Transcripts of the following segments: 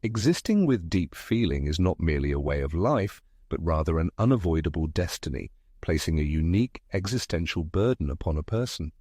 Existing with deep feeling is not merely a way of life, but rather an unavoidable destiny, placing a unique existential burden upon a person.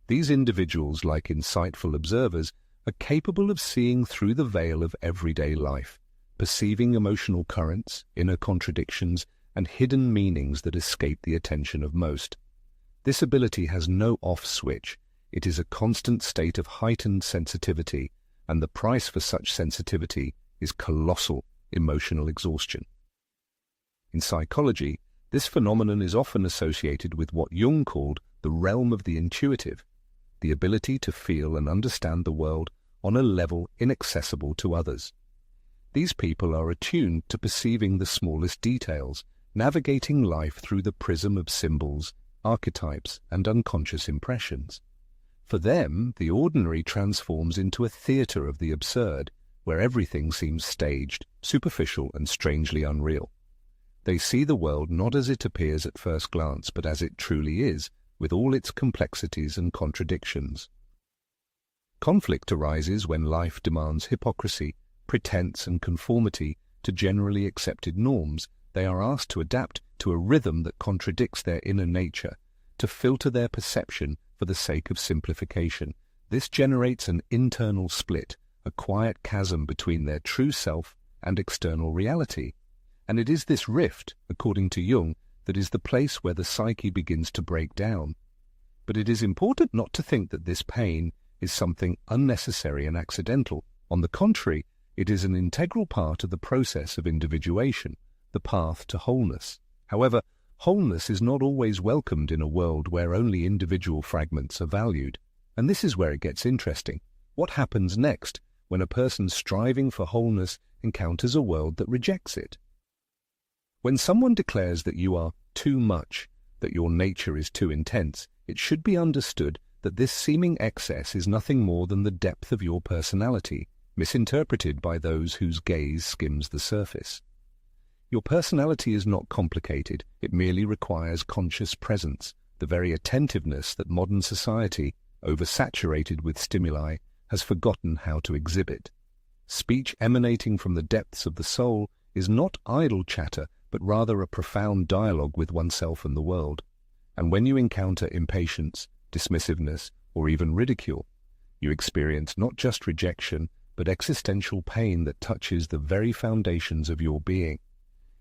These individuals, like insightful observers, are capable of seeing through the veil of everyday life, perceiving emotional currents, inner contradictions, and hidden meanings that escape the attention of most. This ability has no off switch. It is a constant state of heightened sensitivity, and the price for such sensitivity is colossal emotional exhaustion. In psychology, this phenomenon is often associated with what Jung called the realm of the intuitive, the ability to feel and understand the world on a level inaccessible to others. These people are attuned to perceiving the smallest details, navigating life through the prism of symbols, archetypes, and unconscious impressions. For them, the ordinary transforms into a theatre of the absurd, where everything seems staged, superficial, and strangely unreal. They see the world not as it appears at first glance, but as it truly is, with all its complexities and contradictions. Conflict arises when life demands hypocrisy, pretense, and conformity to generally accepted norms. They are asked to adapt to a rhythm that contradicts their inner nature, to filter their perception for the sake of simplification. This generates an internal split, a quiet chasm between their true self and external reality. And it is this rift, according to Jung, that is the place where the psyche begins to break down. But it is important not to think that this pain is something unnecessary and accidental. On the contrary, it is an integral part of the process of individuation, the path to wholeness. However, wholeness is not always welcomed in a world where only individual fragments are valued. And this is where it gets interesting. What happens next when a person striving for wholeness encounters a world that rejects it? When someone declares that you are too much, that your nature is too intense, it should be understood that this seeming excess is nothing more than the depth of your personality, misinterpreted by those whose gaze skims the surface. Your personality is not complicated, it merely requires conscious presence, the very attentiveness that modern society, oversaturated with stimuli, has forgotten how to exhibit. Speech emanating from the depths of the soul is not idle chatter, but rather a profound dialogue with oneself and the world. And when you encounter impatience, dismissiveness, or even ridicule, you experience not just rejection, but existential pain that touches the very foundations of your being.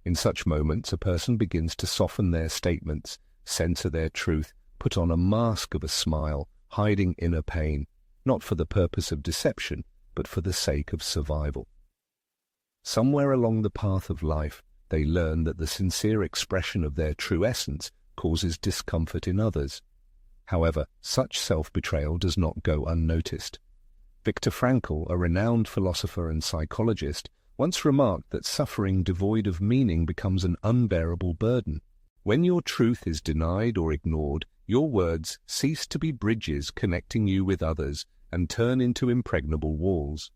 In such moments, a person begins to soften their statements, censor their truth, put on a mask of a smile, hiding inner pain, not for the purpose of deception, but for the sake of survival. Somewhere along the path of life, they learn that the sincere expression of their true essence causes discomfort in others. However, such self-betrayal does not go unnoticed. Viktor Frankl, a renowned philosopher and psychologist, once remarked that suffering devoid of meaning becomes an unbearable burden. When your truth is denied or ignored, your words cease to be bridges connecting you with others and turn into impregnable walls.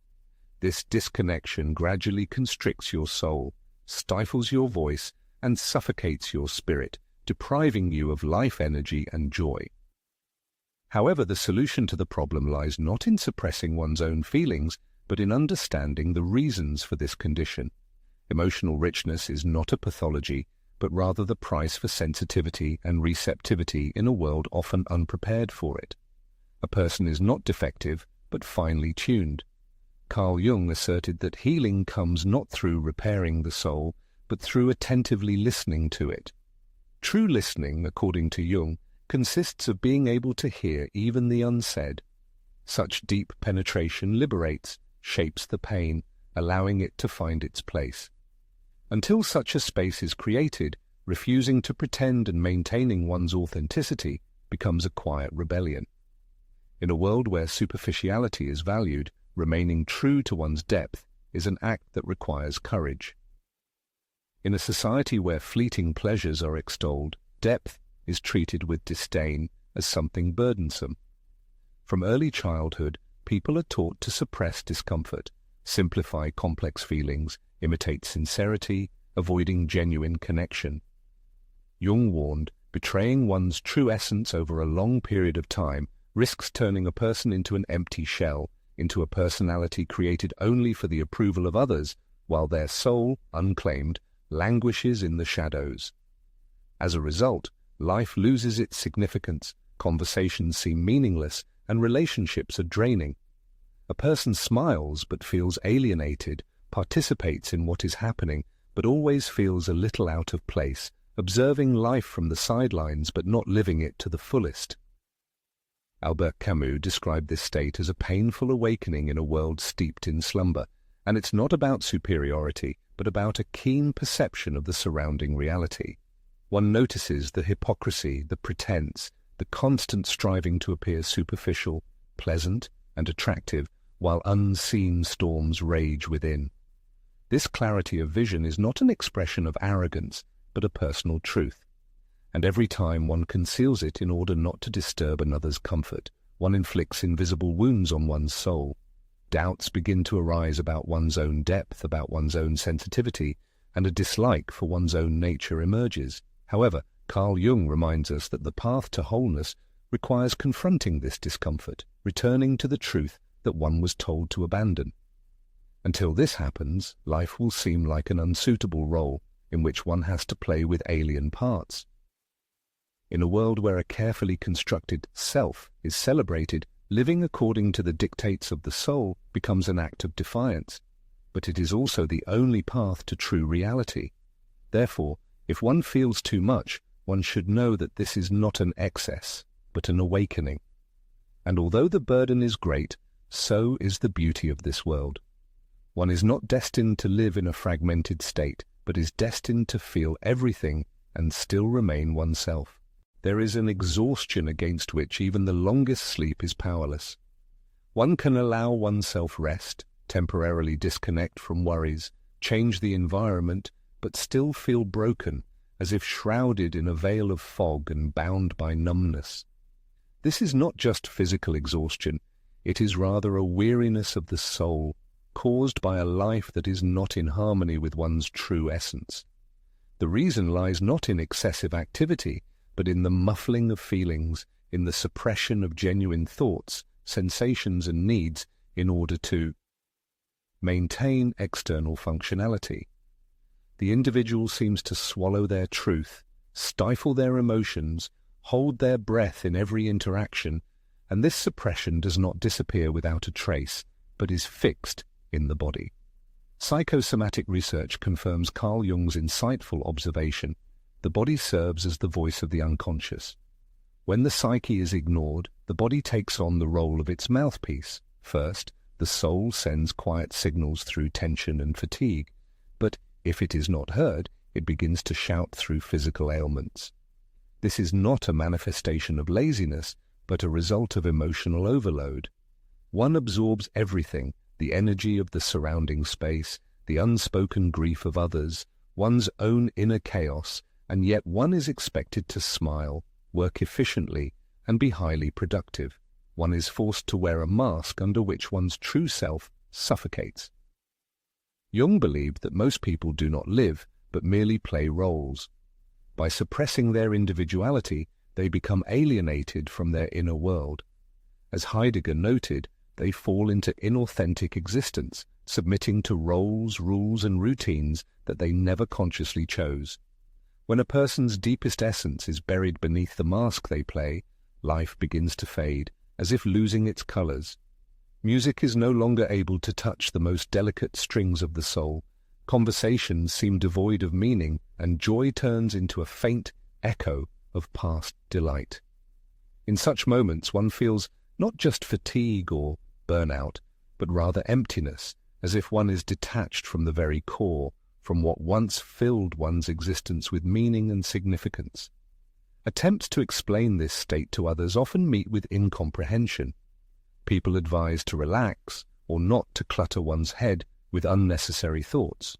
This disconnection gradually constricts your soul, stifles your voice, and suffocates your spirit, depriving you of life energy and joy. However, the solution to the problem lies not in suppressing one's own feelings, but in understanding the reasons for this condition. Emotional richness is not a pathology, but rather the price for sensitivity and receptivity in a world often unprepared for it. A person is not defective, but finely tuned. CarlJung asserted that healing comes not through repairing the soul, but through attentively listening to it. True listening, according to Jung, consists of being able to hear even the unsaid. Such deep penetration liberates, shapes the pain, allowing it to find its place. Until such a space is created, refusing to pretend and maintaining one's authenticity becomes a quiet rebellion. In a world where superficiality is valued, remaining true to one's depth is an act that requires courage. In a society where fleeting pleasures are extolled, depth is treated with disdain as something burdensome. From early childhood, people are taught to suppress discomfort, simplify complex feelings, imitate sincerity, avoiding genuine connection. Jung warned, betraying one's true essence over a long period of time risks turning a person into an empty shell, into a personality created only for the approval of others, while their soul, unclaimed, languishes in the shadows. As a result, life loses its significance, conversations seem meaningless, and relationships are draining. A person smiles but feels alienated, participates in what is happening, but always feels a little out of place, observing life from the sidelines but not living it to the fullest. Albert Camus described this state as a painful awakening in a world steeped in slumber, and it's not about superiority, but about a keen perception of the surrounding reality. One notices the hypocrisy, the pretense, the constant striving to appear superficial, pleasant, and attractive, while unseen storms rage within. This clarity of vision is not an expression of arrogance, but a personal truth. And every time one conceals it in order not to disturb another's comfort, one inflicts invisible wounds on one's soul. Doubts begin to arise about one's own depth, about one's own sensitivity, and a dislike for one's own nature emerges. However, CarlJung reminds us that the path to wholeness requires confronting this discomfort, returning to the truth that one was told to abandon. Until this happens, life will seem like an unsuitable role in which one has to play with alien parts. In a world where a carefully constructed self is celebrated, living according to the dictates of the soul becomes an act of defiance, but it is also the only path to true reality. Therefore, if one feels too much, one should know that this is not an excess, but an awakening. And although the burden is great, so is the beauty of this world. One is not destined to live in a fragmented state, but is destined to feel everything and still remain oneself. There is an exhaustion against which even the longest sleep is powerless. One can allow oneself rest, temporarily disconnect from worries, change the environment, but still feel broken, as if shrouded in a veil of fog and bound by numbness. This is not just physical exhaustion, it is rather a weariness of the soul, caused by a life that is not in harmony with one's true essence. The reason lies not in excessive activity, but in the muffling of feelings, in the suppression of genuine thoughts, sensations and needs in order to maintain external functionality. The individual seems to swallow their truth, stifle their emotions, hold their breath in every interaction, and this suppression does not disappear without a trace, but is fixed in the body. Psychosomatic research confirms CarlJung's insightful observation. The body serves as the voice of the unconscious. When the psyche is ignored, the body takes on the role of its mouthpiece. First, the soul sends quiet signals through tension and fatigue, but if it is not heard, it begins to shout through physical ailments. This is not a manifestation of laziness, but a result of emotional overload. One absorbs everything, the energy of the surrounding space, the unspoken grief of others, one's own inner chaos, and yet one is expected to smile, work efficiently, and be highly productive. One is forced to wear a mask under which one's true self suffocates. Jung believed that most people do not live, but merely play roles. By suppressing their individuality, they become alienated from their inner world. As Heidegger noted, they fall into inauthentic existence, submitting to roles, rules, and routines that they never consciously chose. When a person's deepest essence is buried beneath the mask they play, life begins to fade, as if losing its colors. Music is no longer able to touch the most delicate strings of the soul. Conversations seem devoid of meaning, and joy turns into a faint echo of past delight. In such moments one feels not just fatigue or burnout, but rather emptiness, as if one is detached from the very core, from what once filled one's existence with meaning and significance. Attempts to explain this state to others often meet with incomprehension. People advise to relax or not to clutter one's head with unnecessary thoughts.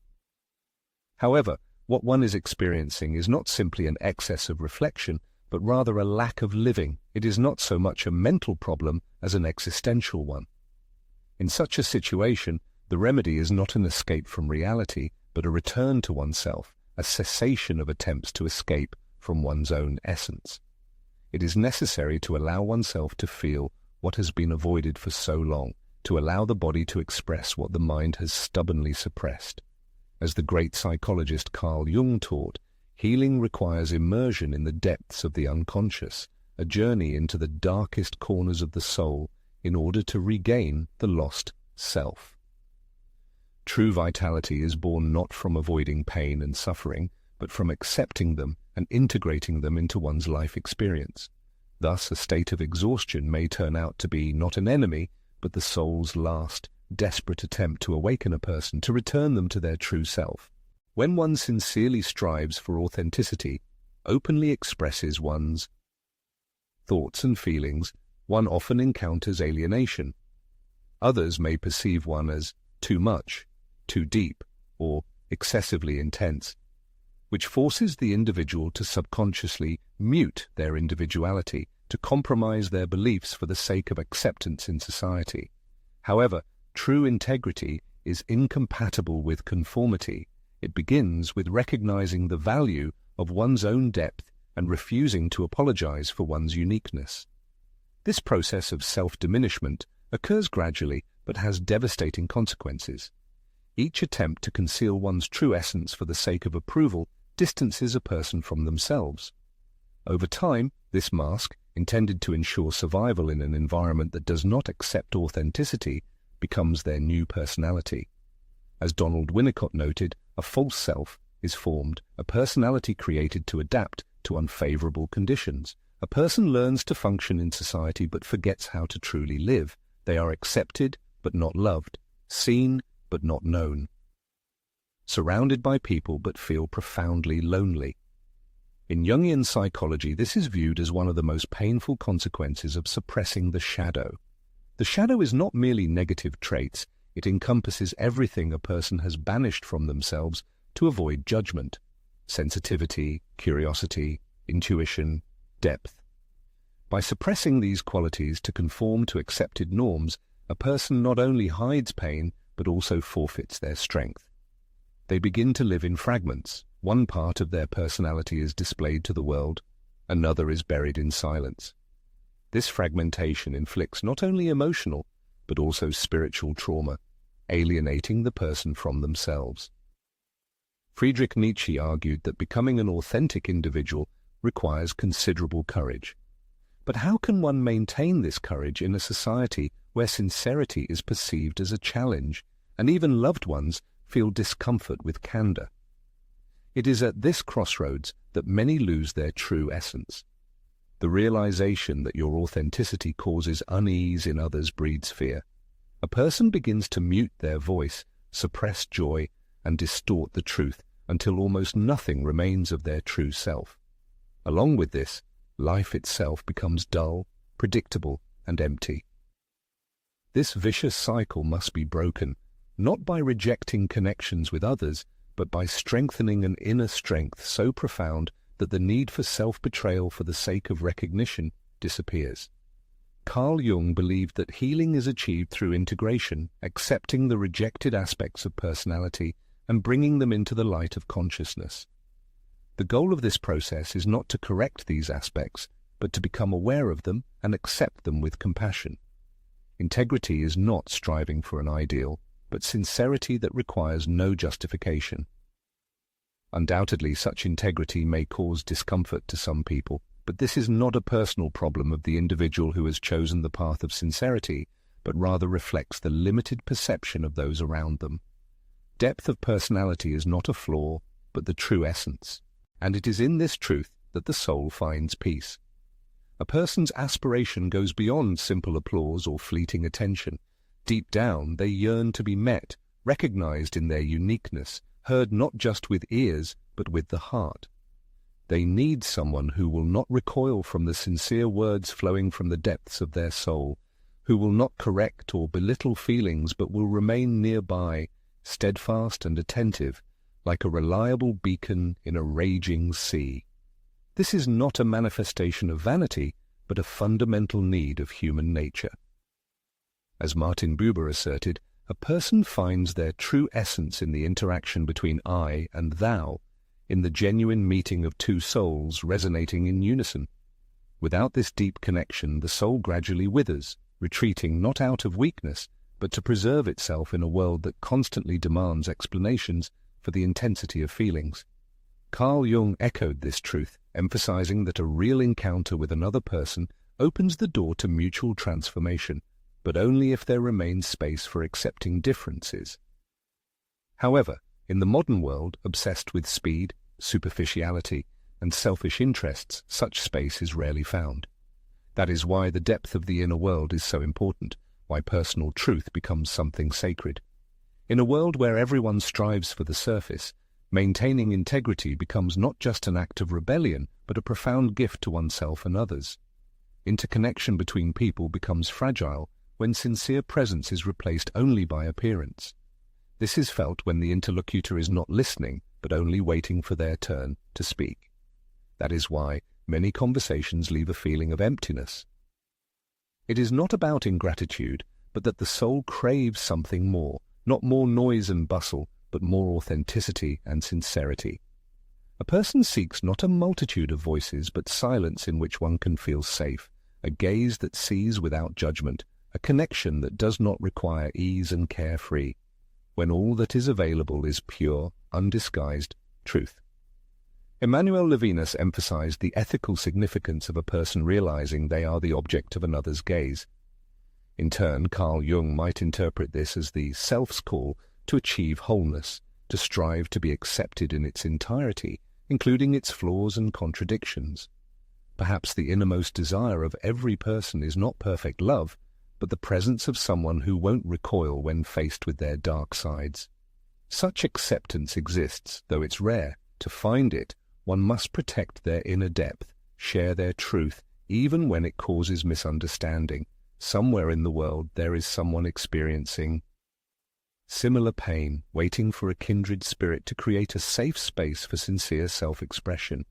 However, what one is experiencing is not simply an excess of reflection, but rather a lack of living. It is not so much a mental problem as an existential one. In such a situation, the remedy is not an escape from reality, but a return to oneself, a cessation of attempts to escape from one's own essence. It is necessary to allow oneself to feel what has been avoided for so long, to allow the body to express what the mind has stubbornly suppressed. As the great psychologist CarlJung taught, healing requires immersion in the depths of the unconscious, a journey into the darkest corners of the soul in order to regain the lost self. True vitality is born not from avoiding pain and suffering, but from accepting them and integrating them into one's life experience. Thus, a state of exhaustion may turn out to be not an enemy, but the soul's last, desperate attempt to awaken a person, to return them to their true self. When one sincerely strives for authenticity, openly expresses one's thoughts and feelings, one often encounters alienation. Others may perceive one as too much, too deep, or excessively intense, which forces the individual to subconsciously mute their individuality, to compromise their beliefs for the sake of acceptance in society. However, true integrity is incompatible with conformity. It begins with recognizing the value of one's own depth and refusing to apologize for one's uniqueness. This process of self-diminishment occurs gradually but has devastating consequences. Each attempt to conceal one's true essence for the sake of approval distances a person from themselves. Over time, this mask, intended to ensure survival in an environment that does not accept authenticity, becomes their new personality. As Donald Winnicott noted, a false self is formed, a personality created to adapt to unfavorable conditions. A person learns to function in society but forgets how to truly live. They are accepted but not loved, seen but not known, surrounded by people but feel profoundly lonely. In Jungian psychology, this is viewed as one of the most painful consequences of suppressing the shadow. The shadow is not merely negative traits, it encompasses everything a person has banished from themselves to avoid judgment: sensitivity, curiosity, intuition, depth. By suppressing these qualities to conform to accepted norms, a person not only hides pain, but also forfeits their strength. They begin to live in fragments. One part of their personality is displayed to the world, another is buried in silence. This fragmentation inflicts not only emotional, but also spiritual trauma, alienating the person from themselves. Friedrich Nietzsche argued that becoming an authentic individual requires considerable courage. But how can one maintain this courage in a society where sincerity is perceived as a challenge, and even loved ones feel discomfort with candor? It is at this crossroads that many lose their true essence. The realization that your authenticity causes unease in others breeds fear. A person begins to mute their voice, suppress joy, and distort the truth until almost nothing remains of their true self. Along with this, life itself becomes dull, predictable, and empty. This vicious cycle must be broken, not by rejecting connections with others, but by strengthening an inner strength so profound that the need for self-betrayal for the sake of recognition disappears. CarlJung believed that healing is achieved through integration, accepting the rejected aspects of personality and bringing them into the light of consciousness. The goal of this process is not to correct these aspects, but to become aware of them and accept them with compassion. Integrity is not striving for an ideal, but sincerity that requires no justification. Undoubtedly, such integrity may cause discomfort to some people, but this is not a personal problem of the individual who has chosen the path of sincerity, but rather reflects the limited perception of those around them. Depth of personality is not a flaw, but the true essence, and it is in this truth that the soul finds peace. A person's aspiration goes beyond simple applause or fleeting attention. Deep down, they yearn to be met, recognized in their uniqueness, heard not just with ears, but with the heart. They need someone who will not recoil from the sincere words flowing from the depths of their soul, who will not correct or belittle feelings, but will remain nearby, steadfast and attentive, like a reliable beacon in a raging sea. This is not a manifestation of vanity, but a fundamental need of human nature. As Martin Buber asserted, a person finds their true essence in the interaction between I and thou, in the genuine meeting of two souls resonating in unison. Without this deep connection, the soul gradually withers, retreating not out of weakness, but to preserve itself in a world that constantly demands explanations for the intensity of feelings. CarlJung echoed this truth, emphasizing that a real encounter with another person opens the door to mutual transformation, but only if there remains space for accepting differences. However, in the modern world, obsessed with speed, superficiality, and selfish interests, such space is rarely found. That is why the depth of the inner world is so important, why personal truth becomes something sacred. In a world where everyone strives for the surface, maintaining integrity becomes not just an act of rebellion, but a profound gift to oneself and others. Interconnection between people becomes fragile when sincere presence is replaced only by appearance. This is felt when the interlocutor is not listening, but only waiting for their turn to speak. That is why many conversations leave a feeling of emptiness. It is not about ingratitude, but that the soul craves something more, not more noise and bustle, but more authenticity and sincerity. A person seeks not a multitude of voices, but silence in which one can feel safe, a gaze that sees without judgment, a connection that does not require ease and carefree, when all that is available is pure, undisguised truth. Emmanuel Levinas emphasized the ethical significance of a person realizing they are the object of another's gaze. In turn, CarlJung might interpret this as the self's call to achieve wholeness, to strive to be accepted in its entirety, including its flaws and contradictions. Perhaps the innermost desire of every person is not perfect love, but the presence of someone who won't recoil when faced with their dark sides. Such acceptance exists, though it's rare. To find it, one must protect their inner depth, share their truth, even when it causes misunderstanding. Somewhere in the world there is someone experiencing similar pain, waiting for a kindred spirit to create a safe space for sincere self-expression.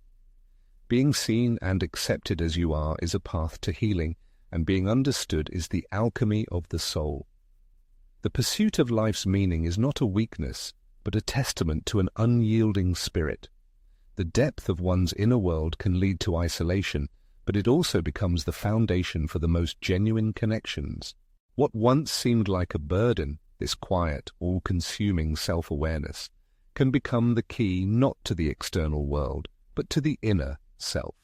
Being seen and accepted as you are is a path to healing, and being understood is the alchemy of the soul. The pursuit of life's meaning is not a weakness, but a testament to an unyielding spirit. The depth of one's inner world can lead to isolation, but it also becomes the foundation for the most genuine connections. What once seemed like a burden, this quiet, all-consuming self-awareness, can become the key not to the external world, but to the inner self.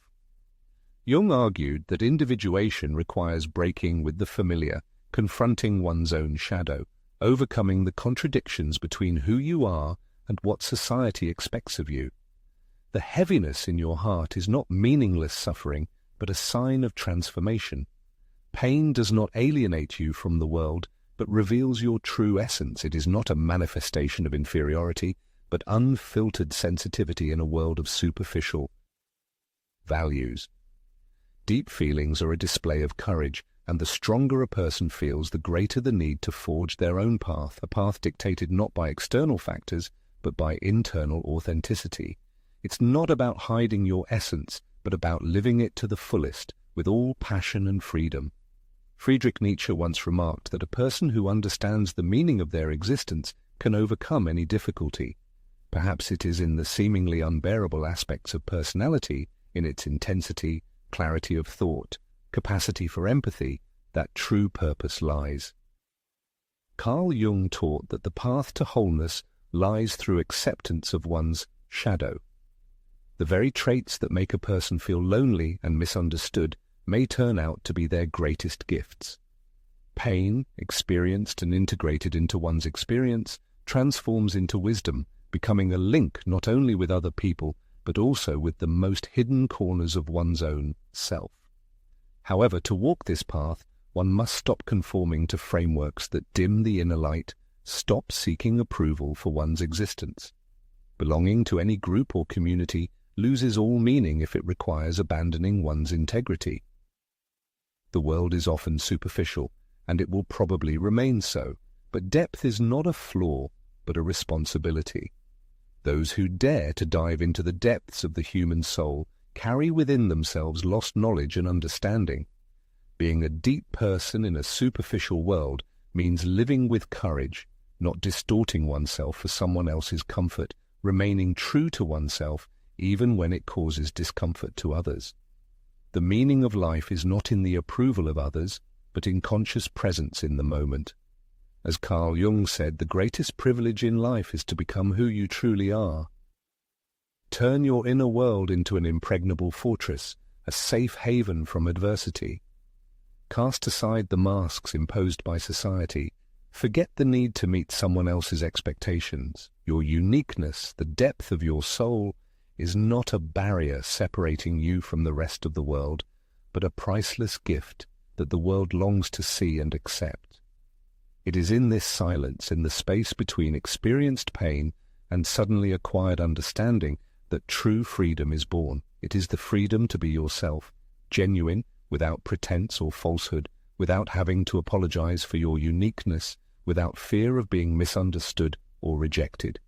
Jung argued that individuation requires breaking with the familiar, confronting one's own shadow, overcoming the contradictions between who you are and what society expects of you. The heaviness in your heart is not meaningless suffering, but a sign of transformation. Pain does not alienate you from the world, but reveals your true essence. It is not a manifestation of inferiority, but unfiltered sensitivity in a world of superficial values. Deep feelings are a display of courage, and the stronger a person feels, the greater the need to forge their own path, a path dictated not by external factors, but by internal authenticity. It's not about hiding your essence, but about living it to the fullest, with all passion and freedom. Friedrich Nietzsche once remarked that a person who understands the meaning of their existence can overcome any difficulty. Perhaps it is in the seemingly unbearable aspects of personality, in its intensity, clarity of thought, capacity for empathy, that true purpose lies. CarlJung taught that the path to wholeness lies through acceptance of one's shadow. The very traits that make a person feel lonely and misunderstood may turn out to be their greatest gifts. Pain, experienced and integrated into one's experience, transforms into wisdom, becoming a link not only with other people, but also with the most hidden corners of one's own self. However, to walk this path, one must stop conforming to frameworks that dim the inner light, stop seeking approval for one's existence. Belonging to any group or community loses all meaning if it requires abandoning one's integrity. The world is often superficial, and it will probably remain so, but depth is not a flaw, but a responsibility. Those who dare to dive into the depths of the human soul carry within themselves lost knowledge and understanding. Being a deep person in a superficial world means living with courage, not distorting oneself for someone else's comfort, remaining true to oneself even when it causes discomfort to others. The meaning of life is not in the approval of others, but in conscious presence in the moment. As Carl Jung said, the greatest privilege in life is to become who you truly are. Turn your inner world into an impregnable fortress, a safe haven from adversity. Cast aside the masks imposed by society. Forget the need to meet someone else's expectations. Your uniqueness, the depth of your soul, is not a barrier separating you from the rest of the world, but a priceless gift that the world longs to see and accept. It is in this silence, in the space between experienced pain and suddenly acquired understanding, that true freedom is born. It is the freedom to be yourself, genuine, without pretense or falsehood, without having to apologize for your uniqueness, without fear of being misunderstood or rejected.